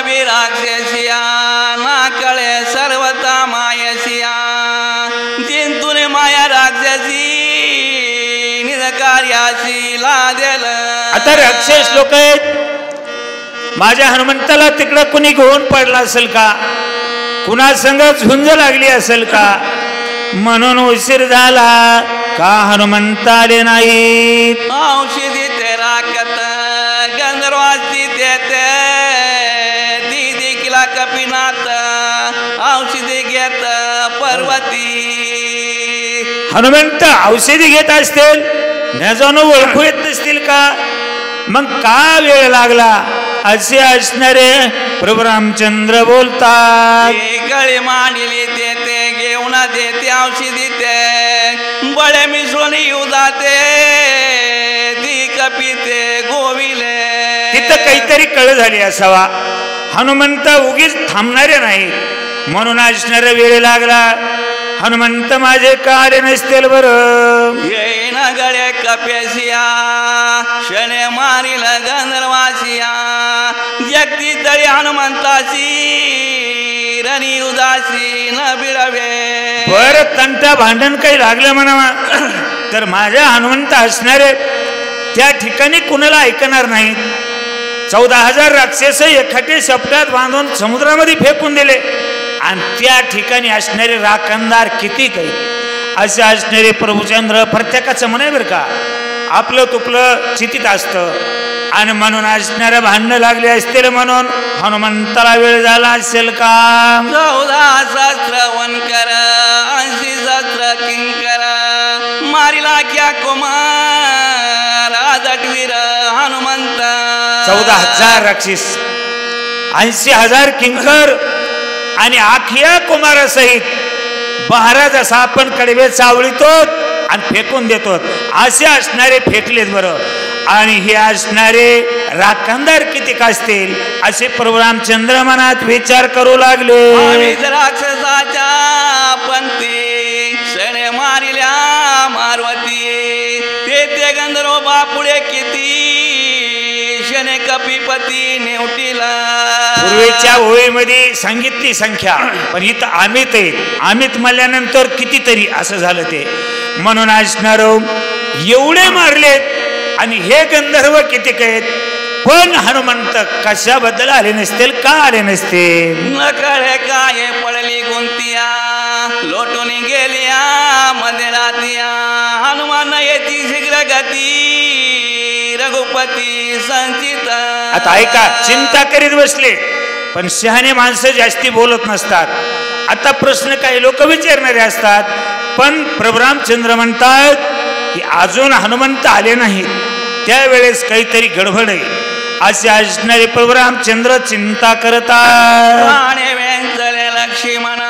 विराक्षसिया ना कळे सर्वता मायसिया दिन तुने माया राक्षसी निरकार्यासी लादेल. आता राक्षस लोक आहेत, माझ्या हनुमंताला तिकडं कुणी घेऊन पडला असेल का, कुणा संग झुंज लागली असेल का, म्हणून उशीर झाला का हनुमंत आले नाहीत. औषधी ते राखत गंधर्वासी ते ती देखील कपिनाथ औषधी घेत पर्वती. हनुमंत औषधी घेत असतील न जाणू ओळखू येत नसतील का, मग का वेळ लागला असे असणारे प्रभू रामचंद्र बोलतात. गळे मांडली ते घेऊन देते औषधी ते बळे मिसळून येऊ जाते ती कपिते गोविले. तिथं काहीतरी कळ झाली असावा, हनुमंत उगीच थांबणारे नाही म्हणून असणारा वेळ लागला. हनुमंत माझे का आले नसतील बरं. येईन गळे कपेसिया शने मारील गंधर्वासिया जगती तरी हनुमंतासी रणी उदासी न बिळवे. बर तंटा भांडण काही लागलं म्हणावा तर माझ्या हनुमंत असणारे त्या ठिकाणी कुणाला ऐकणार नाहीत. 14,000 राक्षस एखाटे शपटात बांधून समुद्रामध्ये फेकून दिले आणि त्या ठिकाणी असणारे राखणदार किती काही असे असणारे प्रभुचंद्र प्रत्येकाचं म्हणे बरं का, आपलं तुपलं चितीत असतं आणि म्हणून असणारे भांडणं लागले असतील म्हणून हनुमंताला वेळ झाला असेल का. 14 सहस्र वनकर 80 सहस्र किंकर मारिला क्या कुमार आदटवीर हनुमंत. 14,000 राक्षस 80,000 किंकर आणि आखिया कुमारासहित 12 जसा आपण कडवे चावळीतो आणि फेकून देतो असे असणारे फेकलेत बरं. आणि हे असणारे राखणदार किती असतील असे प्रभू रामचंद्र मनात विचार करू लागले. राक्षसाच्या पंथी शने मारिल्या मारवती ते गंधर्व बापुडे किती शने कपिपती नेवटीला. पूर्वीच्या ओळीमध्ये सांगितली संख्या पण इथं आमित आहे, आमित म्हणल्यानंतर कितीतरी असं झालं ते. म्हणून असणार एवढे मारलेत आणि हे गंधर्व किती आहेत पण हनुमंत कशाबद्दल आले नसतील का आले नसतील. न कळे काय पडली गुंतिया लोटून गेल्या मध्ये रातिया हनुमान येती शीघ्र गती रघुपती संचित. आता ऐका, चिंता करीत बसले पण शहाणे माणसं जास्ती बोलत नसतात. आता प्रश्न काही लोक विचारणारे असतात पण प्रभू रामचंद्र म्हणतात की अजून हनुमंत आले नाहीत, त्यावेळेस काहीतरी गडबड आहे असे असणारे प्रभू रामचंद्र चिंता करतात. वेंचले लक्ष्मण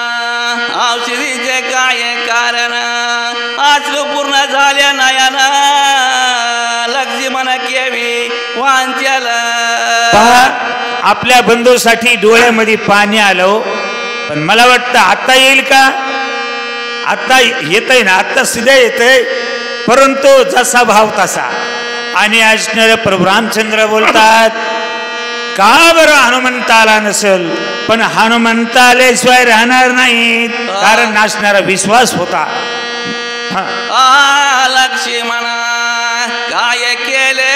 औषधीचे काय कारण आचरू पूर्ण झाल्या नयना लक्ष्मण केवी वांचल. पहा आपल्या बंधूसाठी डोळ्यामध्ये पाणी आलं पण मला वाटतं आता येईल का. आता येतय ना, आता सुद्धा येतय परंतु जसा भाव तसा. आणि असणारे प्रभू रामचंद्र बोलतात का बरं हनुमंत आला नसेल, पण हनुमंत आल्याशिवाय राहणार नाहीत कारण नाचणारा विश्वास होता. लक्ष्मण काय केले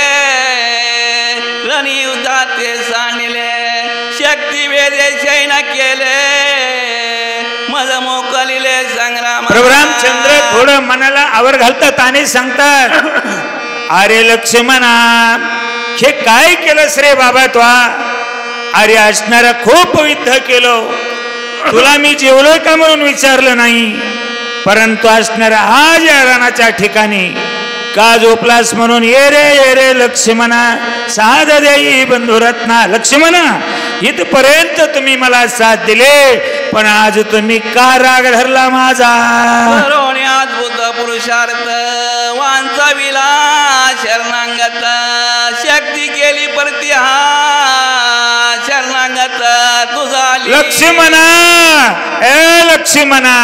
रणयुद्धाते सांडले शक्ती वेदे शयन केले मज मोकलिले संग्राम. प्रभू रामचंद्र थोडं मनाला आवर घालतात आणि सांगतात अरे लक्ष्मणा हे काय केलंस रे बाबा तो. अरे असणारा खूप युद्ध केलं, तुला मी जेवलोय का म्हणून विचारलं नाही, परंतु असणारा आज या रानाच्या ठिकाणी का झोपलास म्हणून ये रे लक्ष्मणा साध देई बंधुरत्ना. लक्ष्मणा इथपर्यंत तुम्ही मला साथ दिले पण आज तुम्ही का राग धरला माझा. अद्भुत पुरुषार्थ वांचा विला शरणांगत शक्ती केली परती हा शरणांगत तुझा. लक्ष्मणा ए लक्ष्मणा,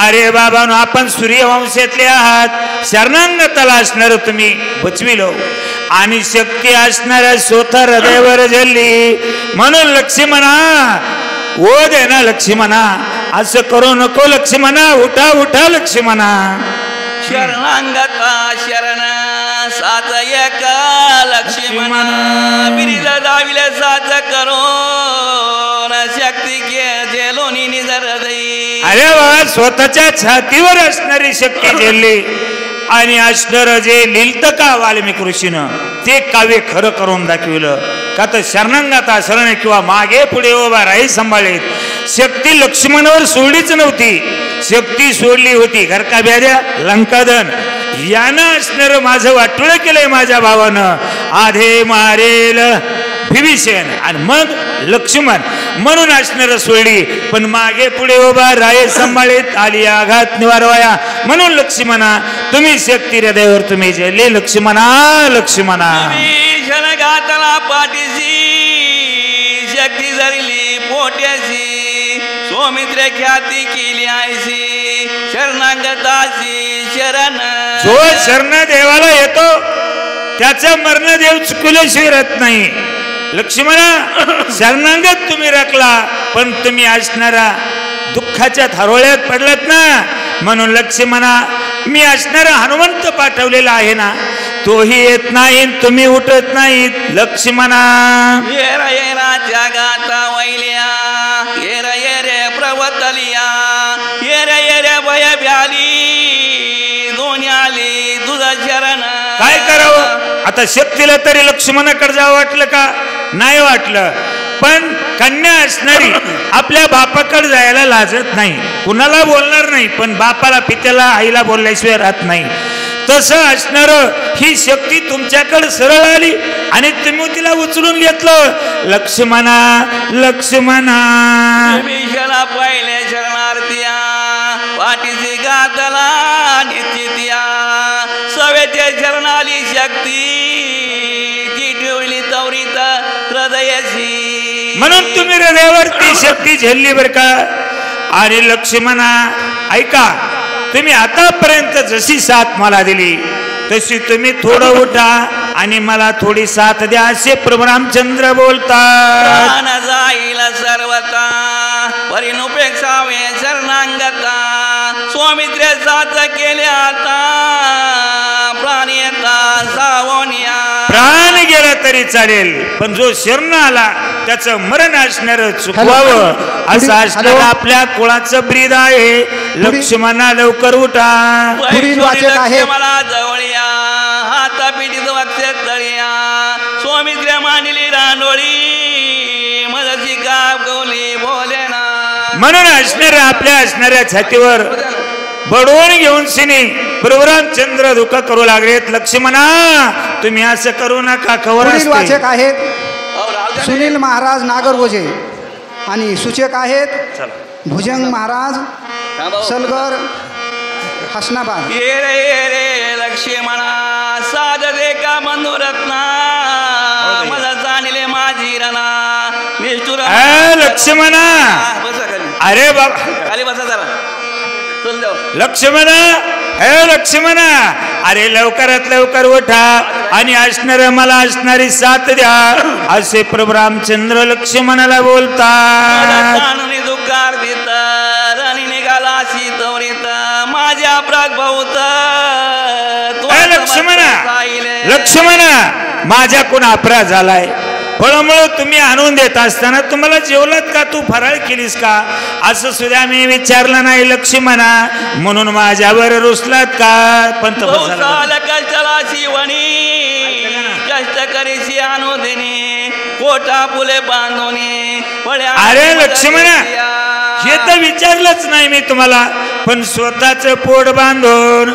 अरे बाबानो आपण सूर्यवंशातले आहात, शरणांगताला असणार तुम्ही बचविलो आणि शक्ती असणाऱ्या स्वतः हृदयावर झेलली. म्हणून लक्ष्मणा ओ दे ना लक्ष्मणा, असं करू नको लक्ष्मणा, उठा उठा लक्ष्मणा. शरणांगता शरण साच एक लक्ष्मण बिरिद दाविले साच करून शक्ती झेलोनी निजर दई. अरे बाबा स्वतःच्या छातीवर असणारी शक्ती झेलली आणि असणार जे लिहित का वाल्मिक ऋषीनं ते काव्य खरं करून दाखविलं. का तर शरणांगता शरण किंवा मागे पुढे उभा राही सांभाळीत. शक्ती लक्ष्मणावर सोडलीच नव्हती, शक्ती सोडली होती घर का ब्याद्या लंकादन यानं असणार माझं वाटोळं केलंय माझ्या भावानं. आधे मारेल विभीषण आणि मग लक्ष्मण म्हणून असणार सोडली, पण मागे पुढे उभा राहे सांभाळीत आली आघात निवारवाया. म्हणून लक्ष्मणा तुम्ही शक्ती हृदयावर तुम्ही झेलले लक्ष्मणा लक्ष्मणा. विभीषण घातला पाठीशी शक्ती धरली पोट्याशी, सौमित्र ख्याती केली आयशी शरणागताशी शरण. जो शरण देवाला येतो त्याचा मरण देव चुकल्याशिवाय राहत नाही. लक्ष्मणा शरणांगत तुम्ही राखला, पण तुम्ही असणारा दुःखाच्या थारोळ्यात पडलात ना. म्हणून लक्ष्मणा मी असणारा हनुमंत पाठवलेला आहे ना, तोही येत नाही तुम्ही उठत नाहीत लक्ष्मणा. येरा येराच्या गाता वैल्या येरा येरे प्रवतलिया येरा येरे भय भ्याली दोन्ही आली तुझा शरण. काय करावं आता शक्तीला तरी लक्ष्मणाकडे जावं वाटलं का? नाही वाटलं. पण कन्या असणारी आपल्या बापाकडे जायला लाजत नाही, कुणाला बोलणार नाही, पण बापाला पित्याला आईला बोलल्याशिवाय राहत नाही. तसं असणार ही शक्ती तुमच्याकडे सरळ आली आणि तुम्ही तिला उचलून घेतलं लक्ष्मणा लक्ष्मणा. विभीषणा पहिले शरणार्थिया पाठीशी गातला निश्चित्या सवेचे शरणाली शक्ती ती ठेवली तवरीत हृदयाशी. म्हणून तुम्ही हृदयावरती शक्ती झेलली बर का. आणि लक्ष्मणा ऐका, तुम्ही आतापर्यंत जशी साथ मला दिली तशी तुम्ही थोडं उठा आणि मला थोडी साथ द्या असे प्रभू रामचंद्र बोलतात. जाईल सर्वता परिनुपेक्षावे शरणांगता स्वामित्रे साथ केले आता प्राणी सावनिया. प्राण गेला तरी चालेल, पण जो शरण आला त्याचं मरण असणार चुकवावं असं असणार आपल्या कुळाचं ब्रीद आहे. लक्ष्मणा लवकर उठा. मला जवळया हाता पिढीत वागते तळिया स्वामित्र्य मांडली रांडोळी मदती गाव गवली भोलेना. म्हणून असणाऱ्या आपल्या असणाऱ्या छातीवर बडवून घेऊन सिनी प्रभू रामचंद्र दुःख करू लागलेत. लक्ष्मणा तुम्ही असं करू नका. खबर वाचक आहेत सुनील महाराज नागरगोजे आणि सूचक आहेत भुजंग महाराज सलगर हसनाबाद. ये रे लक्ष्मणा साध दे का बंधुरत्ना मला जाणले माझी रणा निष्ठुर. लक्ष्मणा बसा खाली. अरे बाबा खाली बसा जरा. चल जाऊ. लक्ष्मणा हे लक्ष्मणा अरे लवकरात लवकर उठा आणि असणार मला असणारी साथ द्या असे प्रभू रामचंद्र लक्ष्मणाला बोलतात. दुःखार देत आणि निघाला शीतवरीत माझ्या प्राग भाऊत. लक्ष्मणा लक्ष्मणा माझ्याकडून अपराध झालाय, फळमुळं तुम्ही आणून देत असताना तुम्हाला जेवलात का, तू फराळ केलीस का असं सुद्धा मी विचारलं नाही लक्ष्मणा. म्हणून माझ्यावर रुसलात का? पण कष्टाला शिवणी कष्ट करीशी अनुदिनी कोठा फुले बांधूनी. अरे लक्ष्मणा हे तर विचारलंच नाही मी तुम्हाला, पण स्वतःच पोट बांधून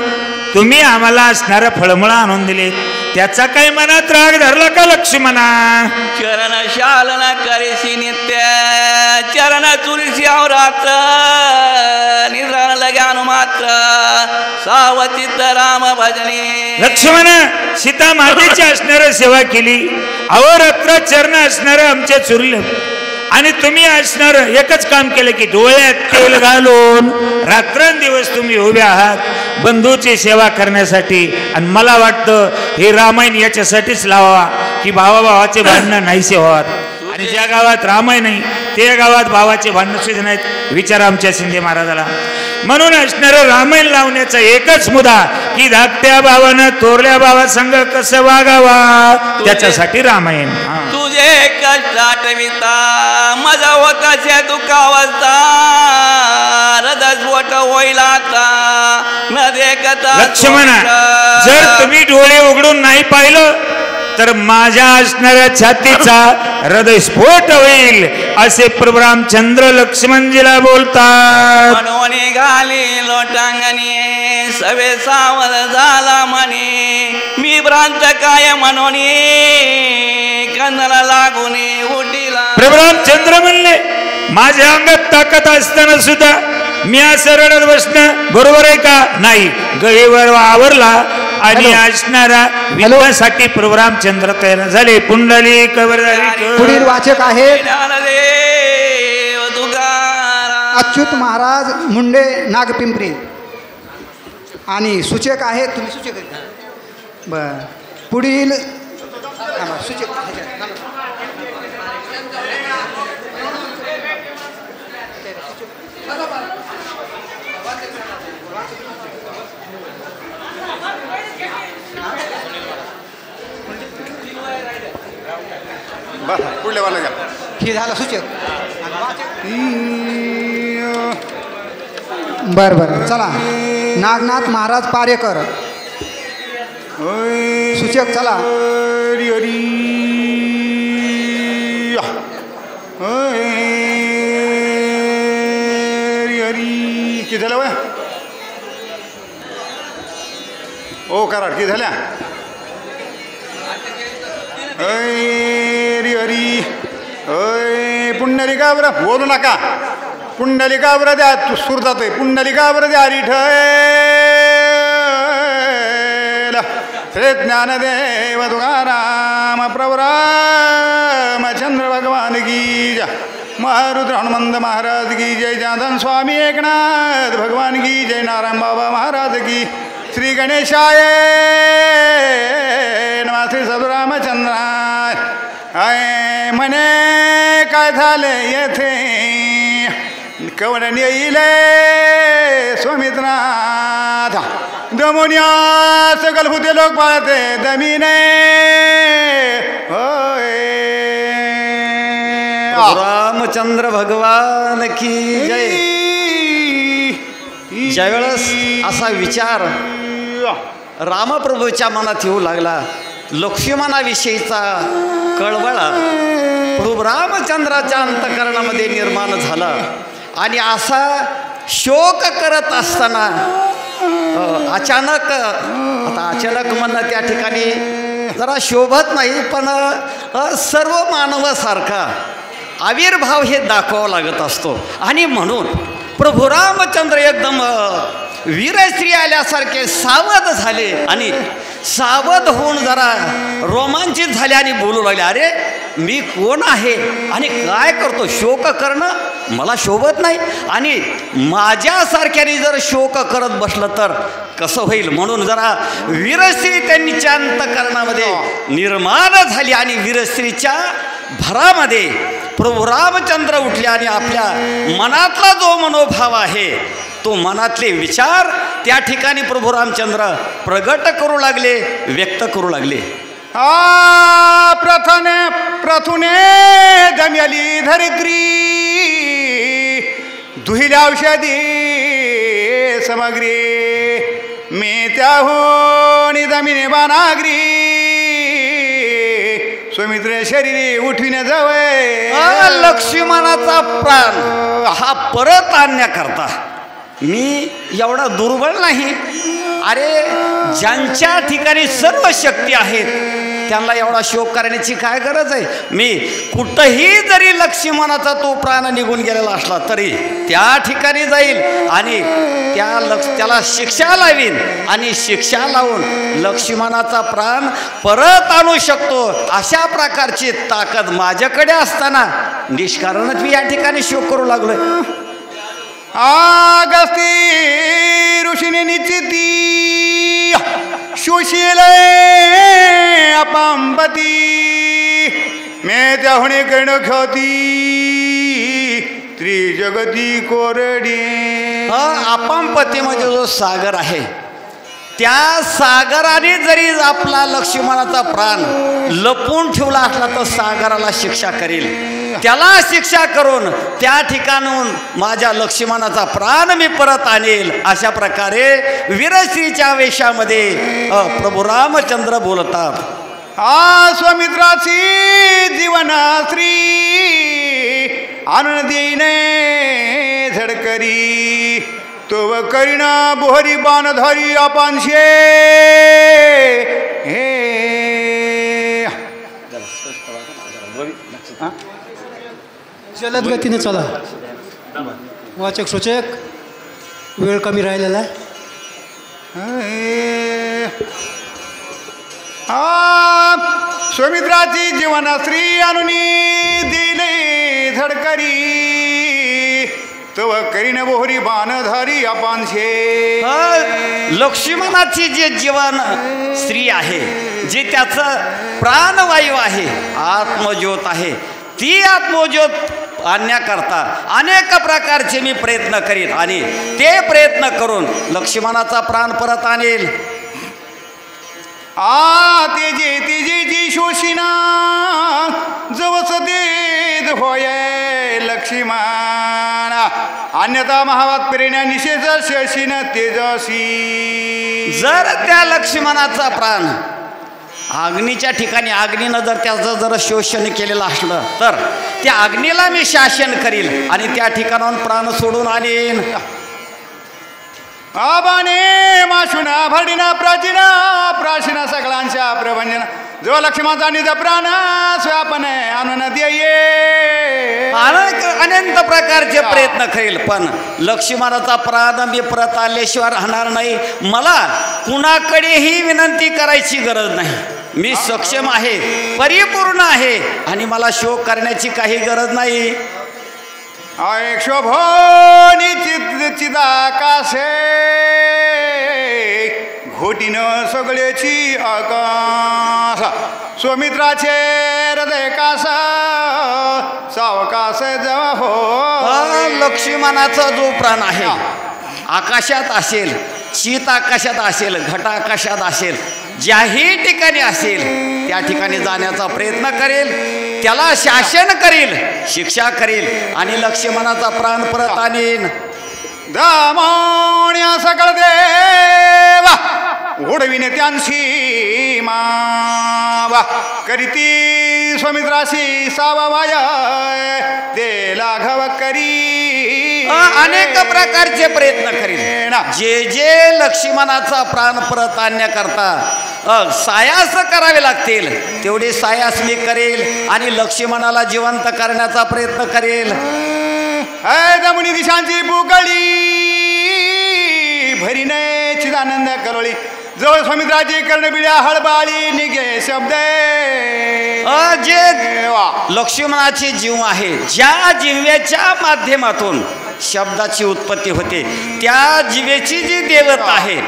तुम्ही आम्हाला असणारा फळमुळ आणून दिले, त्याचा काही मनात राग धरला का लक्ष्मणा? चरण शालन करीशी नित्य चरण चुरीशी अवरात्र निद्रण लग्यान मात्र सावचित राम भजनी. लक्ष्मणा सीता मातेची असणारा सेवा केली, अवरात्र चरण असणारा आमच्या चुरले आणि तुम्ही असणार एकच काम केलं की डोळ्यात तेल घालून रात्रंदिवस तुम्ही उभे आहात बंधूची सेवा करण्यासाठी. आणि मला वाटतं हे रामायण याच्यासाठीच लावा की भावाभावाचे भांडणं नाहीसे व्हावात. आणि ज्या गावात रामायण नाही त्या गावात भावाचे भांडणं सुद्धा नाहीत. विचार आमच्या शिंदे महाराजाला. म्हणून असणारं रामायण लावण्याचा एकच मुद्दा की धाकट्या भावानं थोरल्या भावासंग कसं वागावा त्याच्यासाठी रामायण. तुझे कष्ट आठविता माझा होताशा दुखावता हृदस्फोट होईल आता न देखता. लक्ष्मणा जर तुम्ही डोळे उघडून नाही पाहिलं तर माझ्या असणाऱ्या छातीचा हृदयस्फोट होईल असे प्रभू रामचंद्र लक्ष्मणजीला बोलतात. म्हणून घाली लोटांगणी सवे सावध झाला म्हणे मी भ्रांत काय म्हणून कंदला लागून उठीला. प्रभू रामचंद्र म्हणले माझ्या अंगात ताकद असताना सुद्धा मी असं रडत बसणं बरोबर आहे का. नाही गळीवर आवरला आणि असणारा विवाहासाठी प्रभू रामचंद्र तयार झाले. पुंडली कवर झाली. पुढील वाचक आहेत अच्युत महाराज मुंडे नागपिंपरी आणि सूचक आहेत तुम्ही सूचक बर. पुढील सूचक पुढल्या हे झालं सूचक. बर बर चला नागनाथ महाराज पारेकर सूचक चला. किती झालं वय ओ कराड किती झाल्या. हरी हरी अय पुंडलिका बरं बोलू नका. पुंडलिका बरं द्या तू सूर जातोय. पुंडलिका बरं द्या हरी ठेल श्री ज्ञानदेव तुकाराम प्रभु रामचंद्र भगवान की जय. महारुद्र हनुमंत महाराज की जय. जाधन स्वामी एकनाथ भगवान की जय. नारायण बाबा महाराज की. श्री गणेशाय नमः. श्री सद्रामचंद्राय आय म्हणे काय झाले येथे कवण येईले स्वामित्राथ दमुनिया सकल भूते लोक पाळते दमीने होय. रामचंद्र भगवान की जय. ज्यावेळेस असा विचार रामप्रभूच्या मनात येऊ लागला लक्ष्मणाविषयीचा कळवळा प्रभू रामचंद्राच्या अंतःकरणामध्ये निर्माण झाला. आणि असा शोक करत असताना अचानक आता अचानक म्हणणं त्या ठिकाणी जरा शोभत नाही पण सर्व मानवासारखा आविर्भाव हे दाखवावा लागत असतो. आणि म्हणून प्रभू रामचंद्र एकदम वीरश्री आल्यासारखे सावध झाले आणि सावध होऊन जरा रोमांचित झाले आणि बोलू लागले अरे मी कोण आहे आणि काय करतो. शोक करणं मला शोभत नाही आणि माझ्यासारख्याने जर शोक करत बसलं तर कसं होईल. म्हणून जरा वीरश्री त्यांच्या अंतःकरणामध्ये निर्माण झाली आणि वीरश्रीच्या भरामध्ये प्रभू रामचंद्र उठले आणि आपल्या मनातला जो मनोभाव आहे तो मनातले विचार त्या ठिकाणी प्रभू रामचंद्र प्रगट करू लागले व्यक्त करू लागले. प्रथुने दम्याली धरित्री दुहिल्या औषधी समग्री मी त्याहून दमिने बानाग्री सुमित्र शरीरी उठविण्या जावे. लक्ष्मणाचा प्राण हा परत आणण्याकरता मी एवढा दुर्बळ नाही. अरे ज्यांच्या ठिकाणी सर्व शक्ती आहेत त्यांना एवढा शोक करण्याची काय गरज आहे. मी कुठंही जरी लक्ष्मणाचा तो प्राण निघून गेलेला असला तरी त्या ठिकाणी जाईल आणि त्याला शिक्षा लावीन आणि शिक्षा लावून लक्ष्मणाचा प्राण परत आणू शकतो. अशा प्रकारची ताकद माझ्याकडे असताना निष्कारणच मी या ठिकाणी शोक करू लागलोय. आगस्ती ऋषीने निश्चिती शोषिले अपांपती मे त्याहुणे कर्ण ख्याती त्रिजगती कोरडी. अपांपती म्हणजे जो सागर आहे, त्या सागराने जरी आपला लक्ष्मणाचा प्राण लपवून ठेवला असला तर सागराला शिक्षा करेल. त्याला शिक्षा करून त्या ठिकाणून माझ्या लक्ष्मणाचा प्राण मी परत आणेल. अशा प्रकारे वीरश्रीच्या वेशामध्ये प्रभू रामचंद्र बोलतात. स्वमित्राची जीवनाश्री आनंदीने झडकरी तो करीना बोहरी बाणधारी अपांशे. जलद गतीने चला. वाचक सूचक वेळ कमी राहिलेला आहे. स्वमित्राची जीवनाश्री अनुनी दिले झडकरी तव करीन बोहरी बाणधारी अपांशे. लक्ष्मणाची जे जीवन स्त्री आहे, जी त्याचं प्राणवायू आहे, आत्मज्योत आहे, ती आत्मज्योत आणण्याकरता अनेक प्रकारचे मी प्रयत्न करीन आणि ते प्रयत्न करून लक्ष्मणाचा प्राण परत आणेल. तेजे तेजेची शोषिना जवस देत होय लक्ष्मण अन्यथा महावात प्रेरणा निषेध शशीन तेजसी. जर त्या लक्ष्मणाचा प्राण अग्नीच्या ठिकाणी अग्नीनं जर त्याचं जर शोषण केलेलं असलं तर त्या अग्नीला मी शासन करील आणि त्या ठिकाणाहून प्राण सोडून आणेन. आबाने माशुना भरडिना प्राचीना प्राचीना सगळ्यांच्या प्रभंजन जो लक्ष्मणाचा निज प्राण स्वापने आणून देये. अनंत प्रकारचे प्रयत्न करेल पण लक्ष्मणाचा प्राण मी परत आल्याशिवाय राहणार नाही. मला कुणाकडेही विनंती करायची गरज नाही. मी सक्षम आहे, परिपूर्ण आहे आणि मला शोक करण्याची काही गरज नाही. शोभोनी चिदाकाशे घोटीन सगळ्याची आकाश स्वमित्राचे हृदय कासा सावकाश जवा हो. लक्ष्मणाचा जो प्राण आहे आकाशात असेल, चित आकाशात असेल, घट आकाशात असेल, ज्याही ठिकाणी असेल त्या ठिकाणी जाण्याचा प्रयत्न करेल, त्याला शासन करेल, शिक्षा करेल आणि लक्ष्मणाचा प्राण परत आणेन. दामोण्या सकळ देवा उडविने त्यांशी मावा करीती स्वमित्राशी सावावाय ते लाघव करी. अनेक प्रकारचे प्रयत्न करेल. जे जे लक्ष्मणाचा प्राण परत आणण्याकरता सायास करावे लागतील तेवढे सायास मी करेल आणि लक्ष्मणाला जिवंत करण्याचा प्रयत्न करेल. दमुनी दिशांची पुकळी भरीने चिदानंद करोळी जवळ स्वामित्राची कर्णबिड्या हळबाळी निघे शब्द. जे लक्ष्मणाची जीव आहे, ज्या जिव्याच्या माध्यमातून शब्दाची उत्पत्ती होते, त्या जिवेची जी देवता आहे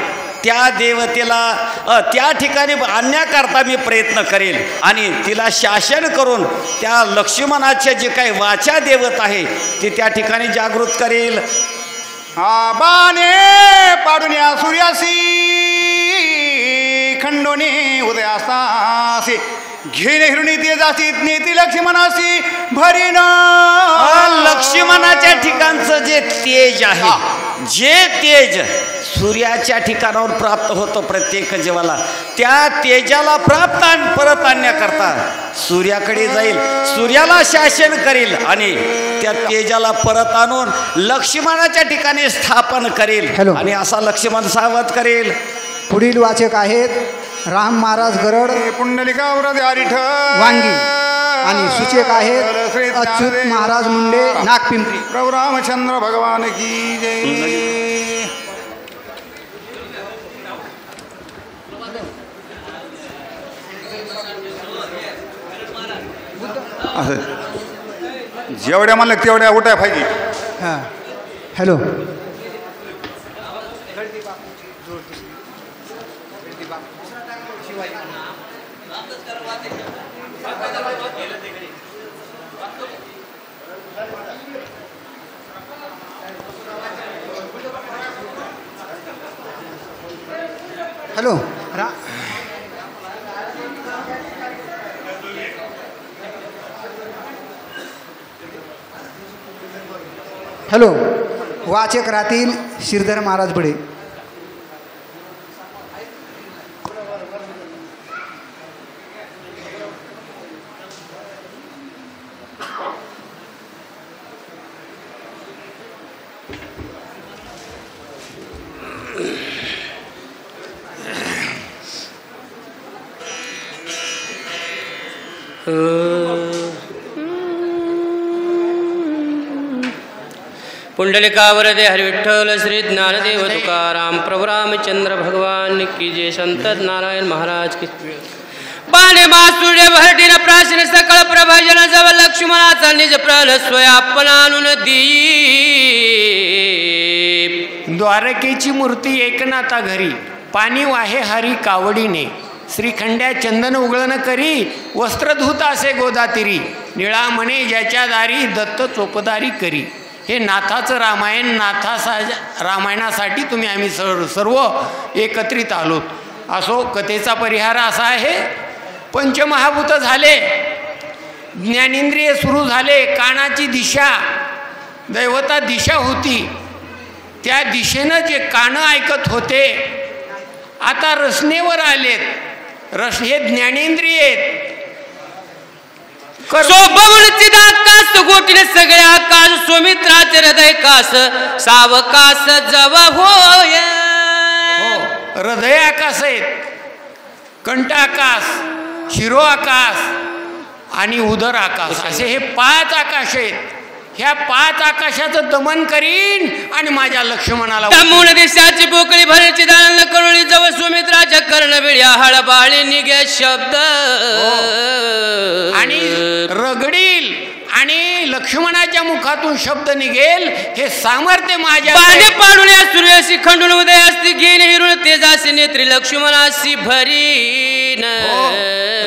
त्या देवतेला त्या ठिकाणी आणण्याकरता मी प्रयत्न करेल आणि तिला शासन करून त्या लक्ष्मणाचे जे काही वाचा देवत आहे ती त्या ठिकाणी जागृत करेल. बाणे पाडून या सूर्यासी खंडोनी उदयास्तासी घेणे हिरुणी तेजासी नेती लक्ष्मणासी भरीन. लक्ष्मणाच्या ठिकाणचं जे तेज आहे, जे तेज सूर्याच्या ठिकाणावर प्राप्त होतो प्रत्येक जीवाला, त्या तेजाला प्राप्त परत आणण्याकरता सूर्याकडे जाईल, सूर्याला शासन करेल आणि त्या तेजाला परत आणून लक्ष्मणाच्या ठिकाणी स्थापन करेल आणि असा लक्ष्मण सावध करेल. पुढील वाचक आहेत राम महाराज गरड पुंडलिकावरद हरिठ वांगी आणि सूचक आहेत अच्युत महाराज मुंडे नागपिंपरी. प्रभू रामचंद्र भगवान की जय. जेवढ्या म्हणलं तेवढ्या उठाय पाहिजे. हां हॅलो हॅलो हॅलो वाचक राहतील श्रीधर महाराज बडे. पुंडलिकावरदे हरिविठ्ठल श्री ज्ञानदेव तुकाराम प्रभु रामचंद्र भगवान की जय. संत नारायण महाराज की. बाणे मासुडे भरटीन प्राचीन सकळ प्रभजन जव लक्ष्मणाचा निज प्राण स्वयापन आणून देई. द्वारकेची मूर्ती एकनाथा घरी पाणी वाहे हरी कावडीने. श्रीखंड्या चंदन उगळण करी वस्त्र धुत असे गोदातिरी. निळा म्हणे ज्याच्या दारी दत्त चोपदारी करी. हे नाथाचं रामायण रामायणासाठी तुम्ही आम्ही सर्व एकत्रित आलोत. असो कथेचा परिहार असा आहे. पंचमहाभूत झाले, ज्ञानेंद्रिय सुरू झाले, कानाची दिशा दैवता दिशा होती, त्या दिशेनं जे कानं ऐकत होते आता रसनेवर आलेत. रस हे ज्ञानेंद्रिय आहेत. चिदाकाश गोटीने सगळे आकाश सुमित्राचे हृदय कास सावकाश जव होय. हृदय आकाश आहेत, कंठ आकाश, शिरो आकाश आणि उदर आकाश असे हे 5 आकाश आहेत. ह्या 5 आकाशाचं दमन करीन आणि माझ्या लक्ष्मणाला मूळ देशाची पोकळी भरायची दान करुणी जव सुमित्राच्या कर्णबिड्या हळबाळी निघे शब्द आणि रगडील आणि लक्ष्मणाच्या मुखातून शब्द निघेल. हे सामर्थ्य माझ्या पाणी पाडून या सूर्याशी खंडून उदय असती घेईन हिरून तेजाशी नेत्री लक्ष्मणाशी भरीन.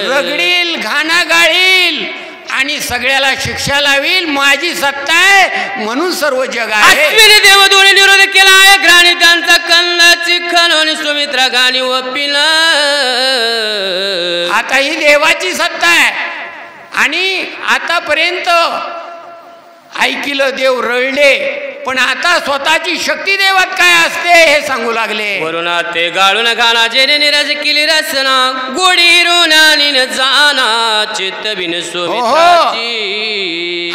रगडील, घाणा गाळील आणि सगळ्याला शिक्षा लावील. माझी सत्ता आहे म्हणून सर्व जग आहे. देव दोन्ही निरोध केला आहे. घाणी त्यांचा कन्नाची खनवणी सुमित्रा घाणी वपिला. आता ही देवाची सत्ता आहे आणि आतापर्यंत ऐकिलं देव रळले, पण आता स्वतःची शक्ती देवात काय असते हे सांगू लागले. वरुणा ते गाळून घाना जेने निराज केली रचना गोडी हिरोनानी जाना चित्त बिन सुमित्राची.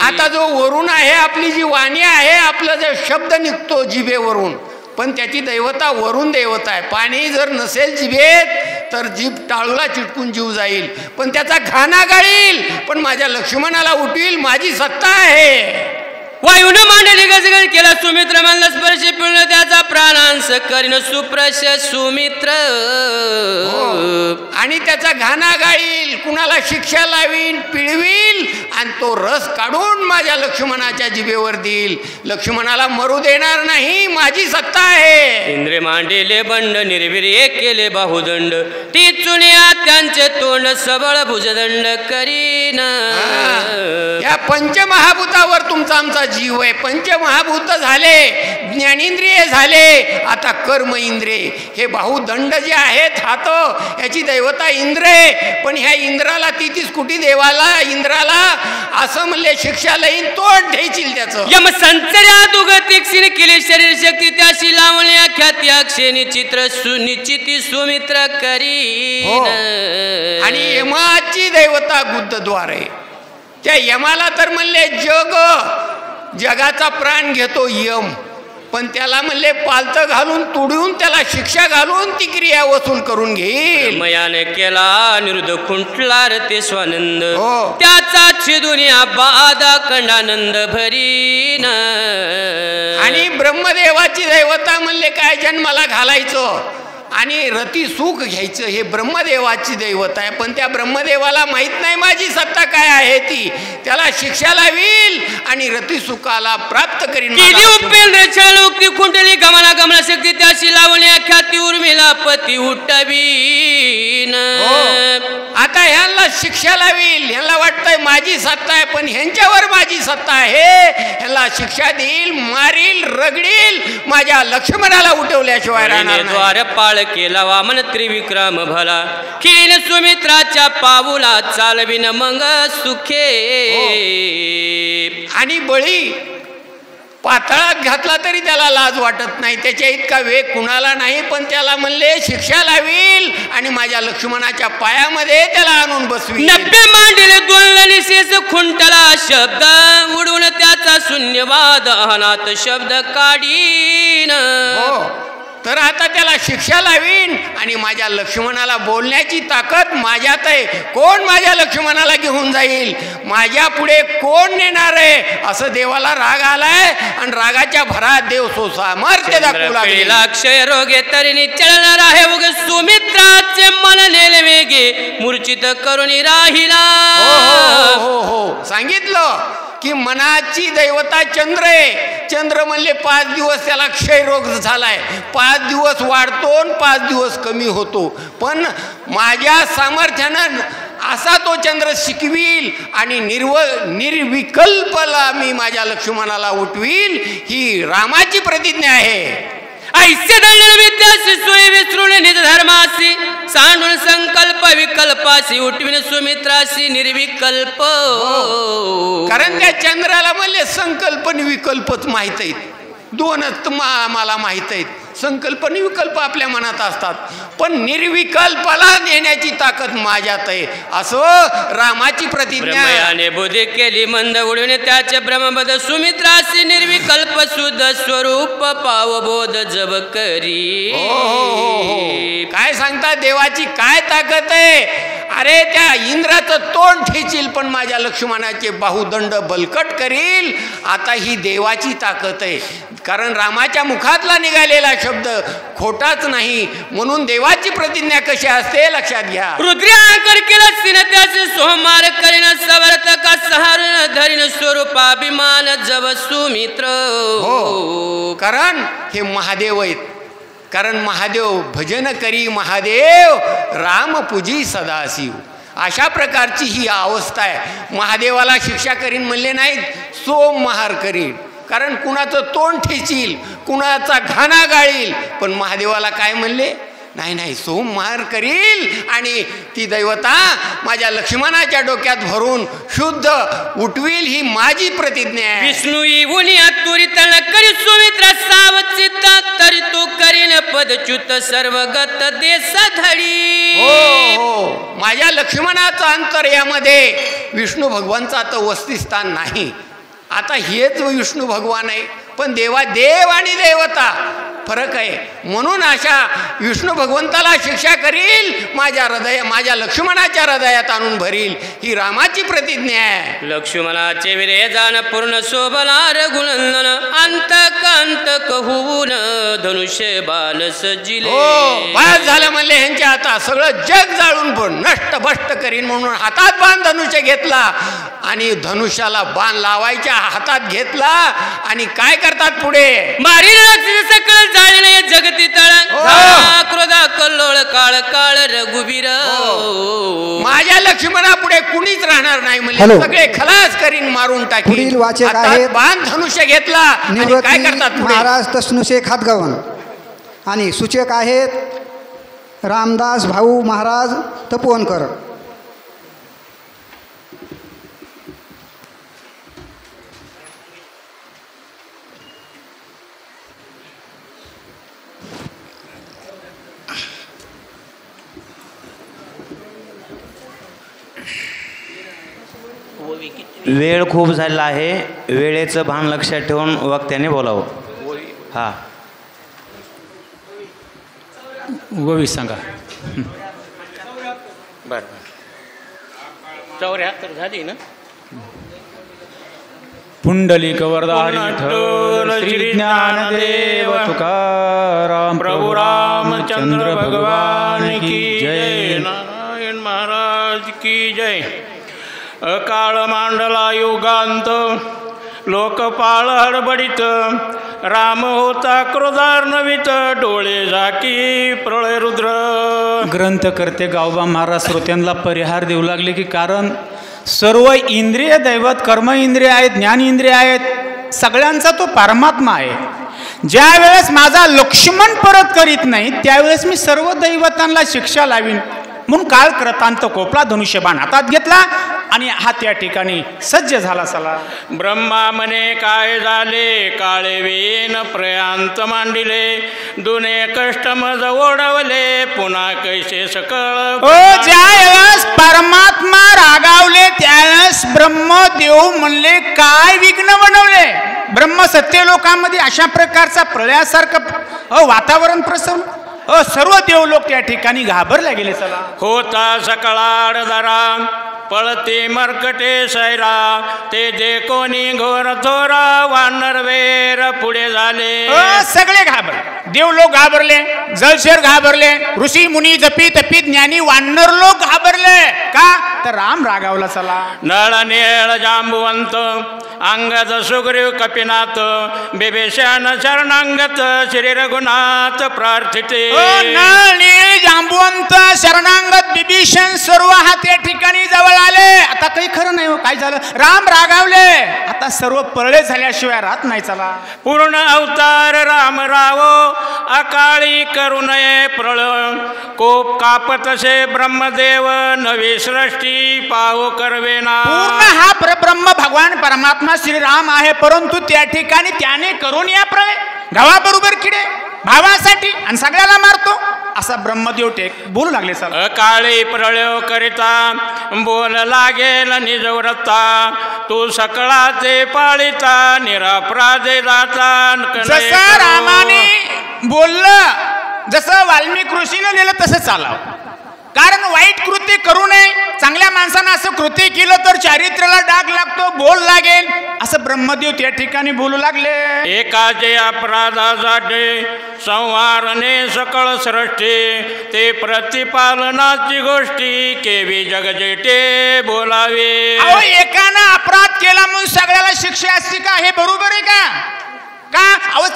आता जो वरून आहे आपली जी वाणी आहे, आपला जो शब्द निघतो जिभेवरून, पण त्याची दैवता वरून देवता आहे. पाणी जर नसेल जिभेत तर जीभ टाळूला चिटकून जीव जाईल, पण त्याचा घाना गाळील, पण माझ्या लक्ष्मणाला उठील. माझी सत्ता आहे. वायून मांडली गजगज केला सुमित्र म्हणलं स्पर्श पिळून त्याचा प्राणांश करीन सुप्रश सुमित्र. आणि त्याचा घाना गाळील, कुणाला शिक्षा लावीन, पिळवील आणि तो रस काढून माझ्या लक्ष्मणाच्या जिभेवर देईल. लक्ष्मणाला मरू देणार नाही. माझी सत्ता आहे. इंद्रे मांडिले बंड निर्वीर एक केले बाहुदंड ती चुनिया त्यांचे तोंड सबळ भुजदंड करीन. या पंचमहाभूतावर तुमचा आमचा जीव आहे. पंचमहाभूत झाले, ज्ञानेंद्रिय झाले, आता कर्म इंद्रिय. हे बाहुदंड जे आहेत हात, याची दैवता इंद्र आहे. पण ह्या इंद्राला 33 कोटी देवाला इंद्राला असं म्हणले शिक्षा लईन, तोड ठेचील त्याचं. यम संचर्या दुगतीक्षिण केली शरीर शक्ती त्याशी लावण्या ख्याती अक्षेनी चित्र सुनिश्चिती सुमित्र करी. आणि यमाची दैवता गुद्धद्वार आहे. त्या यमाला तर म्हणले जगाचा प्राण घेतो यम, पण त्याला म्हणले पालतं घालून तुडून त्याला शिक्षा घालून ती क्रिया वसूल करून घेईल. मयाने केला निरुद्ध खुंटला ते स्वानंद त्याचा दुनिया बाधा कंडानंद भरीन. आणि ब्रह्मदेवाची दैवता म्हणले काय जन्माला घालायचं आणि रती सुख घ्यायचं हे ब्रह्मदेवाची दैवत आहे. पण त्या ब्रह्मदेवाला माहीत नाही माझी सत्ता काय आहे ती. त्याला शिक्षा लावील आणि रती सुखाला प्राप्त करीन. कुंडली गमना गमना शक्ती त्याशी लावणी ख्याती उर्मिला पती उठवीन. आता ह्यांना शिक्षा लावील. ह्यांना वाटतंय माझी सत्ता आहे पण ह्यांच्यावर माझी सत्ता आहे. ह्यांना शिक्षा देईल, मारील, रगडील. माझ्या लक्ष्मणाला उठवल्याशिवाय राहणार नाही. द्वारपाळ केला वामन त्रिविक्रम भला खीन सुमित्राच्या पाऊला चालविन मग सुखे. आणि बळी पातळात घातला तरी त्याला लाज वाटत नाही. त्याच्या इतका वेग कुणाला नाही. पण त्याला म्हणले शिक्षा लावील आणि माझ्या लक्ष्मणाच्या पायामध्ये त्याला आणून बसवी. नब्बे मांडले दोन शेष खुंटला शब्द उडून त्याचा शून्यवाद अनाथ शब्द काढीन. तर आता त्याला शिक्षा लावीन आणि माझ्या लक्ष्मणाला बोलण्याची ताकद माझ्यात आहे. कोण माझ्या लक्ष्मणाला घेऊन जाईल, माझ्या पुढे कोण नेणार आहे, असं देवाला राग आलाय. आणि रागाच्या भरात देव सामर्थ्य दाखवू लागले. क्षय रोगे तरी चलणार आहे उग सुमित्राचे मन नेले वेगे मूर्छित करून राहिला. हो सांगितलं की मनाची दैवता चंद्र आहे. चंद्र म्हणले 5 दिवस त्याला क्षयरोग झालाय. 5 दिवस वाढतो 5 दिवस कमी होतो. पण माझ्या सामर्थ्यानं असा तो चंद्र शिकवील आणि निर्विकल्पला मी माझ्या लक्ष्मणाला उठवील. ही रामाची प्रतिज्ञा आहे. ऐसे दंडन विद्यासी सोय विसरून निज धर्मासी सांडून संकल्प विकल्पासी उठविन सुमित्रासी निर्विकल्प. कारण त्या चंद्राला म्हणले संकल्प आणि विकल्पच माहित आहेत. दोनच मला माहित आहेत. संकल्प आणि विकल्प आपल्या मनात असतात पण निर्विकल्पाला नेण्याची ताकद माझ्यात आहे. असं रामाची प्रतिज्ञा. बुद्धी केली मंद उडविणे त्याचे ब्रह्मबद सुमित्रासी निर्विकल्प शुद्ध स्वरूप पावबोध जब करी. काय सांगता देवाची काय ताकद आहे. अरे त्या इंद्राचं तोंड ठेचील पण माझ्या लक्ष्मणाचे बाहुदंड बलकट करील. आता ही देवाची ताकद आहे. कारण रामाच्या मुखातला निघालेला शब्द खोटाच नाही. म्हणून देवाची प्रतिज्ञा कशी असते लक्षात घ्या. रुद्रांकर केला सिन त्याचे सोमार करीन सवर्त का सहारून धरीन स्वरूपाभिमान जब सुमित्र. हो कारण हे महादेव आहेत. कारण महादेव भजन करी महादेव राम पूजी सदाशिव. अशा प्रकारची ही अवस्था आहे. महादेवाला शिक्षा करीन म्हणले नाहीत, सोमहार करीन. कारण कुणाचं तोंड ठेचील, कुणाचा घाणा गाळील. पण महादेवाला काय म्हणले, नाही सोमहार करील आणि ती दैवता माझ्या लक्ष्मणाच्या डोक्यात भरून शुद्ध उठवील. ही माझी प्रतिज्ञा आहे. विष्णू येऊन तुरी तळ करी सुमित्र सावचित तरी तू करीन पदच्युत सर्वगत देश धडी. हो माझ्या लक्ष्मणाचं अंतर्यामध्ये विष्णू भगवानचं आता वस्तिस्थान नाही. आता हेच विष्णू भगवान आहे. पण देव आणि देवता फरक आहे. म्हणून अशा विष्णू भगवंताला शिक्षा करील माझ्या लक्ष्मणाच्या हृदयात आणून भरील. ही रामाची प्रतिज्ञा आहे. लक्ष्मणाचे विरे जाण पूर्ण शोभला रघुनंदन अंतक होऊन धनुष्य बाण सजिले. बस झालं म्हणले ह्यांच्या आता सगळं जग जाळून पण नष्ट भष्ट करीन. म्हणून हातात बाण धनुष्य घेतला आणि धनुष्याला बाण लावायच्या हातात घेतला. आणि काय करतात पुढे, मारील सकळ जाळले जगती तळ क्रोधा कल्लोळ काळ काळ रघुवीर. माझ्या लक्ष्मणा पुढे कुणीच राहणार नाही म्हणजे सगळे खलास करीन, मारून टाकीन. पुढील वाचक आहेत बाण धनुष्य घेतला आणि काय करतात महाराज तसनुशे खातगवन. आणि सूचक आहेत रामदास भाऊ महाराज तपोवनकर. वेळ खूप झालेला आहे. वेळेचं भान लक्षात ठेवून वक्त्याने बोलावं. हा गोवी सांगा. बरं 74 झाली ना. पुंडलिक वरदारी विठ्ठल श्री ज्ञानदेव तुकाराम प्रभु रामचंद्र भगवान की जय. नारायण महाराज की जय. अकाळ मांडला युगांत लोकपाळ हडबडीत राम होता क्रोधार्णवित डोळे झाकी प्रळय रुद्र. ग्रंथकर्ते गावबा महाराज श्रोत्यांना परिहार देऊ लागले की कारण सर्व इंद्रिय दैवत कर्म इंद्रिय आहेत, ज्ञान इंद्रिय आहेत, सगळ्यांचा तो परमात्मा आहे. ज्या वेळेस माझा लक्ष्मण परत करीत नाही त्यावेळेस मी सर्व दैवतांना शिक्षा लावीन. म्हणून काळ कृतांत कोपला, धनुष्यबाण हातात घेतला आणि हा त्या ठिकाणी सज्ज झाला. चला ब्रह्मा म्हणे काय झाले, काळे वेन प्रयांत मांडिले, दुने कष्ट मज ओढवले, पुन्हा कैसे सकळ. ज्या वेळेस परमात्मा रागावले त्यावेळेस ब्रह्मदेव म्हणले काय विघ्न बनवले. ब्रह्म सत्य लोकांमध्ये अशा प्रकारचा प्रळयासारखं वातावरण प्रसवलं. सर्व देव लोक त्या ठिकाणी घाबरले गेले. चला होता सकळाड दरा पळते मरकटे सैरा, ते जे कोणी घोर थोरा वानर वेर पुढे झाले. सगळे घाबरले, देव लोक घाबरले, जलशेर घाबरले, ऋषी मुनी जपी तपी ज्ञानी वानर लोक घाबरले. का तर राम रागावला. चला नळ नेळ जांबुवंत अंगद सुग्रीव कपिनाथ, बिभीषण शरणांगत श्री रघुनाथ प्रार्थिते. नळ नीळ जांबुवंत शरणांगत बिभीषण सर्व हा त्या ठिकाणी जवळ आले. आता काही खरं नाही हो, काय झालं, राम रागावले. आता सर्व परळे झाल्याशिवाय राहत नाही. चला पूर्ण अवतार राम रावो, अकाळी करू नये प्रळ, कोप कापतसे ब्रह्मदेव, नवी सृष्टी पाहो करवेना. पूर्ण हा परब्रह्म भगवान परमात्मा श्रीराम आहे, परंतु त्या ठिकाणी त्याने करून या प्रळे गावाबरोबर किडे भावासाठी आणि सगळ्याला मारतो असा ब्रह्मदेव टेक बोलू लागले. काळी प्रळय करिता बोल लागेल निजव्रता, तू सकळाचे पाळिता निरापराधे जाता. जसं रामाने बोललं, जसं वाल्मिक ऋषीनं लिहिलं तसं चालावं. कारण वाईट कृत्य करू नये, चांगल्या माणसानं असं कृत्य केलं तर चारित्र्याला डाग लागतो, बोल लागेल असं ब्रह्मदेव त्या ठिकाणी बोलू लागले. एकाचे अपराधासाठी संहारणे सकळ सृष्टी, ते प्रतिपालनाची गोष्टी केवी जगजेटे बोलावे. एकानं अपराध केला म्हणून सगळ्याला शिक्षा असते का, हे बरोबर आहे का?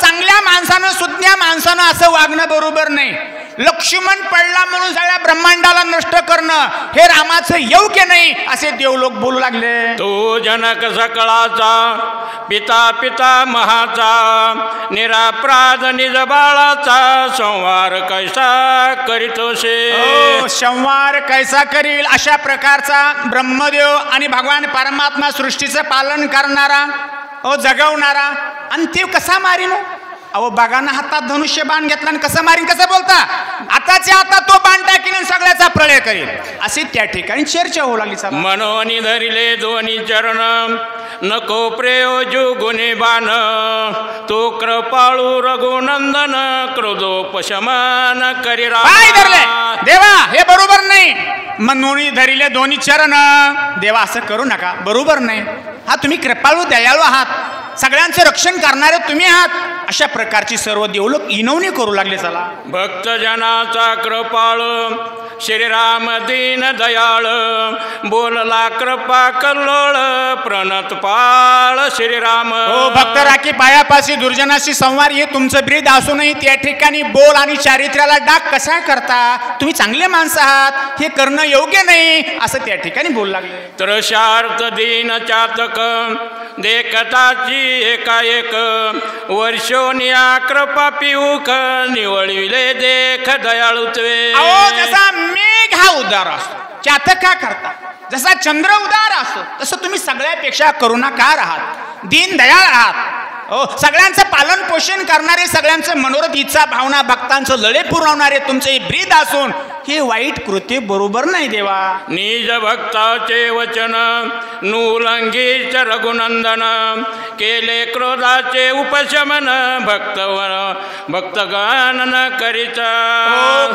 चांगल्या माणसानं सुज्ञ माणसानं असं वागणं बरोबर नाही. लक्ष्मण पडला म्हणून सगळ्या ब्रह्मांडाला नष्ट करणं हे रामाचं योग्य नाही असे देव लोक बोलू लागले. तू जनक सकळाचा पिता पिता महाचा, निरापराध निज बाळाचा, संहार कैसा करीतोसे. संहार कैसा करील अशा प्रकारचा ब्रह्मदेव आणि भगवान परमात्मा सृष्टीचं पालन करणारा, जगवणारा, आणि ते कसा मारीन. बघाना हातात धनुष्य बाण घेतला आणि कसं मारीन, कसं बोलता. आताच्या आता तो बाण टाकीन सगळ्याचा प्रळय करेल अशी त्या ठिकाणी चर्चा होऊ लागली. मनोनी धरिले दोन्ही चरण, नको प्रयोजू गुणे बाण, तो कृपाळू रघुनंदन, क्रोधोपशमन करी. काय धरले देवा, हे बरोबर नाही. मनोनी धरिले दोन्ही चरण, देवा असं करू नका, बरोबर नाही. हा तुम्ही कृपाळू दयाळू आहात, सगळ्यांचं रक्षण करणारे तुम्ही आहात, अशा प्रकारची सर्व देवलोक इनवणी करू लागले. चला भक्त जनाचा कृपाळ श्रीराम दीन दयाळ, बोलला कृपा कल्लोळ, प्रणत पाळ श्रीराम. भक्त राखी पायापाशी दुर्जनाशी संवार हे तुमचं ब्रीद असूनही त्या ठिकाणी बोल आणि चारित्र्याला डाग कसा करता. तुम्ही चांगले माणसं आहात, हे करणं योग्य नाही असं त्या ठिकाणी बोलू लागले. त्रशार्थ दीन चातक देखताची एकाएक, वर्षोनिया कृपा पिऊक, निवळविले देख दयाळुत्वे. जसा मेघ हा उदार असतो, चातक का करता, जसा चंद्र उदार असतो तसं तुम्ही सगळ्यापेक्षा करुणाकार आहात, दीन दयाळ आहात. सगळ्यांचं पालन पोषण करणारे, सगळ्यांचं मनोरथ इच्छा भावना भक्तांचं लढे पुरवणारे तुमचे ब्रीद असून हे वाईट कृत्य बरोबर नाही देवा. निज भक्ताचे वचन नुलंघीच रघुनंदन, केले क्रोधाचे उपशमन भक्तगण न करीता.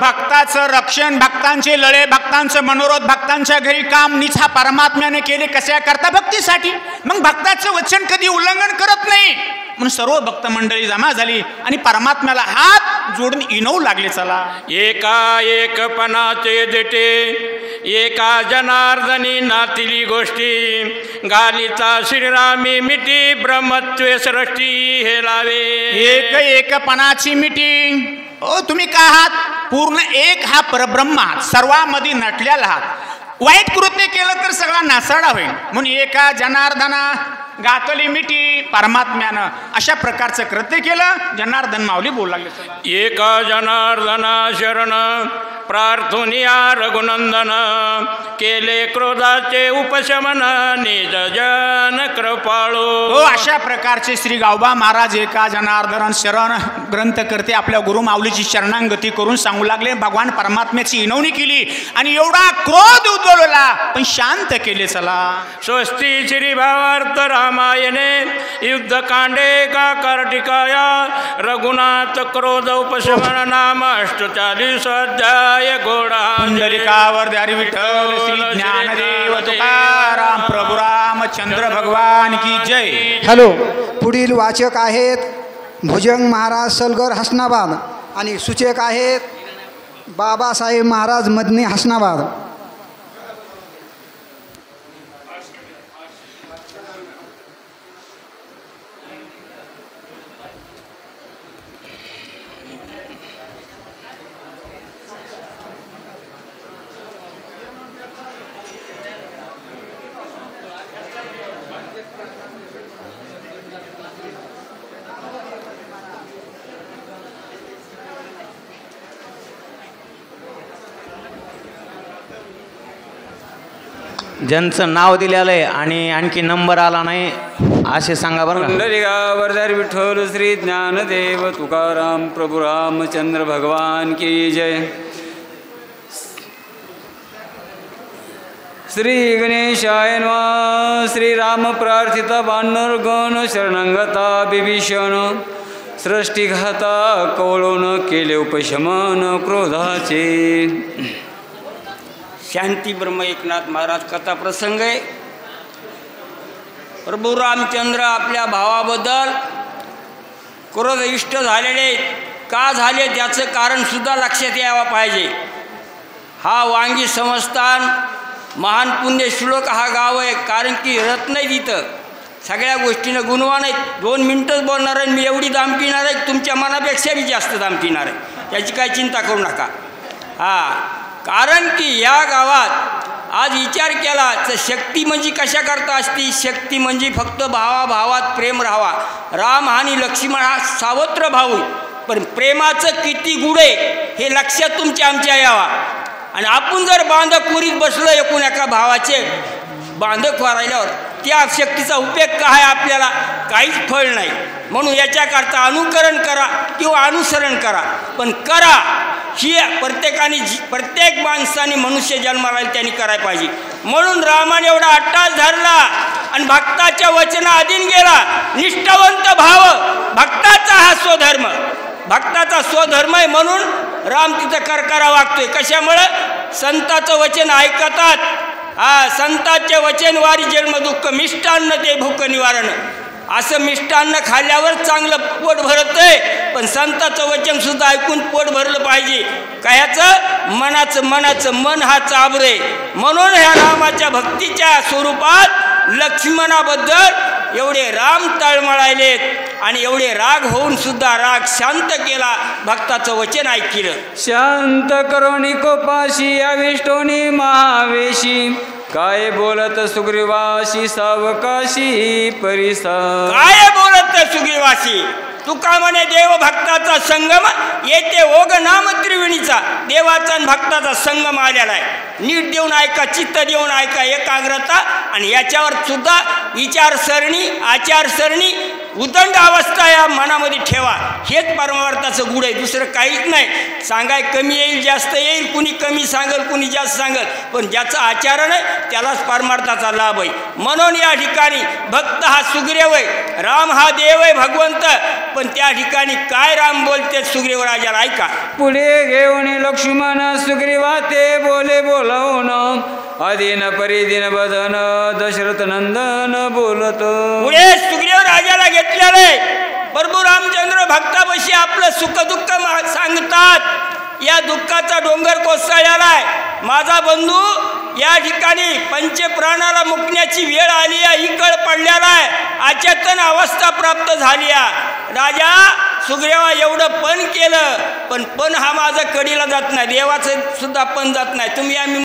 भक्ताचं रक्षण, भक्तांचे लळे, भक्तांचं मनोरथ, भक्तांच्या घरी काम नीच हा परमात्म्याने केले कशा करता? भक्तीसाठी. मग भक्ताचं वचन कधी उल्लंघन करत नाही म्हणून सर्व भक्त मंडळी जमा झाली आणि परमात्म्याला हात जोडून इनवू लागले. चला एका एकपणाचे देते एका जनार्दनी नातिली गोष्टी घालीचा श्रीरामी मिठी ब्रह्मत्वे सृष्टी हे लावे. एकपणाची मिठी. ओ तुम्ही काय आहात? पूर्ण एक हा परब्रह्म आहात, सर्वांमध्ये नटलेला आहात. वाईट कृत्य केलं तर सगळा नासाडा होईल म्हणून एका जनार्दना गातली मिठी परमात्म्यानं अशा प्रकारचं कृत्य केलं. जनार्दन माऊली बोलू लागले. एका जनार्दना शरण प्रार्थुनिया रघुनंदन केले क्रोधाचे उपशमन निज जन कृपाळू. हो अशा प्रकारचे श्री गावबा महाराज एका जनार्दन शरण ग्रंथ करते आपल्या गुरु माऊलीची शरणांगती करून सांगू लागले. भगवान परमात्म्याची इनवणी केली आणि एवढा क्रोध उद्भवला पण शांत केले. चला स्वस्ती श्री भावार्थ रामायणे युद्धकांडे का कार्तिकाया रघुनाथ क्रोध उपशमन नाम 48 अध्याय. पुंडलिकावर द्यारी विठ्ठल श्री ज्ञानदेव तुकाराम प्रभू रामचंद्र भगवान की जय. हॅलो. पुढील वाचक आहेत भुजंग महाराज सलगर हसनाबाद आणि सूचक आहेत बाबासाहेब महाराज मदने हसनाबाद. ज्यांचं नाव दिलेलं आहे आणि आणखी नंबर आला नाही असे सांगा बरं. पुंडलिकावरदार विठ्ठल श्री ज्ञानदेव तुकाराम प्रभू रामचंद्र भगवान की जय. श्री गणेशाय नमः. श्रीराम प्रार्थिता वानरगण शरणंगता बिभीषण सृष्टिघाता कवळून केले उपशमन क्रोधाचे. शांती ब्रह्म एकनाथ महाराज कथा प्रसंग आहे. प्रभू रामचंद्र आपल्या भावाबद्दल क्रोध इष्ट झालेले का झाले त्याचं कारण सुद्धा लक्षात यावं पाहिजे. हा वांगी संस्थान महान पुण्य श्लोक हा गाव आहे. कारण की रत्न आहे तिथं, सगळ्या गोष्टीनं गुणवान आहेत. 2 मिनटंच बोलणार आहे मी, एवढी दाम पिणार आहे तुमच्या मनापेक्षा बी जास्त दाम पिणार आहे, त्याची काही चिंता करू नका. कारण की या गावात आज विचार केला तर शक्ती म्हणजे कशा करता असती? शक्ती म्हणजे फक्त भावाभावात प्रेम राहावा. राम आणि लक्ष्मण हा सावत्र भाऊ, पण प्रेमाचं किती गुढ आहे हे लक्षात तुमच्या आमच्या यावा. आणि आपण जर बांधकुरीत बसलो एकूण एका भावाचे बांधक राहिल्यावर त्या शक्तीचा उपयोग काय आपल्याला? काहीच फळ नाही. म्हणून याच्याकरता अनुकरण करा किंवा अनुसरण करा, पण करा ही प्रत्येक माणसाने मनुष्य जन्माला त्यांनी करायला पाहिजे. म्हणून रामाने एवढा अट्टास धरला आणि भक्ताच्या वचना अधीन गेला. निष्ठावंत भाव भक्ताचा हा स्वधर्म, भक्ताचा स्वधर्म आहे. म्हणून राम तिथं करकरा वागतोय. कशामुळं? संताचं वचन ऐकतात. संतांचे वचन वारी जन्म दुःख मिष्टान्न ते भूक निवारण. असं मिष्टान्न खाल्ल्यावर चांगलं पोट भरत आहे, पण संतांचं वचन सुद्धा ऐकून पोट भरलं पाहिजे. काह्याचं? मनाचं मन हा चाबरे. म्हणून ह्या रामाच्या भक्तीच्या स्वरूपात लक्ष्मणाबद्दल एवढे राम तळमळायलेत आणि एवढे राग होऊन सुद्धा राग शांत केला, भक्ताचं वचन ऐकलं. शांत करोनी कोपाशी आविष्टोनी महावेशी काय बोलत सुग्रीवाशी सावकाशी परिसा. काय बोलत सुग्रीवाशी? तुका म्हणे देव भक्ताचा संगम येते ओघ नाम त्रिवेणीचा. देवाचा आणि भक्ताचा संगम आलेला आहे. नीट देऊन ऐका, चित्त देऊन ऐका, एकाग्रता. आणि याच्यावर सुद्धा विचारसरणी आचारसरणी उदंड अवस्था या मनामध्ये ठेवा. हेच परमार्थाचं गुढ आहे, दुसरं काहीच नाही. सांगाय कमी येईल जास्त येईल, कुणी कमी सांगल कुणी जास्त सांगल, पण ज्याचं आचरण आहे त्यालाच परमार्थाचा लाभ आहे. म्हणून या ठिकाणी भक्त हा सुग्रीव आहे, राम हा देव आहे भगवंत. पण त्या ठिकाणी काय राम बोलते सुग्रीव राजाला ऐका. पुढे घेऊन लक्ष्मण सुग्रीवा ते बोले बोलावून अधीन परिधीन बदन दशरथ नंदन बोलत. पुढे सुग्रीव राजाला घेतलेलं आहे. प्रभू रामचंद्र भक्तापाशी आपलं सुखदुःख सांगतात. या दुःखाचा डोंगर कोसळलेला आहे. माझा बंधू या ठिकाणी पंचप्राणाला मुकण्याची वेळ आली आहे, ही कळ पडलेला आहे, अचेतन अवस्था प्राप्त झाली आहे. राजा सुग्रीवा एवढं पण केलं, पण हा माझा कडीला जात नाही, देवाचं सुद्धा पण जात नाही. तुम्ही आम्ही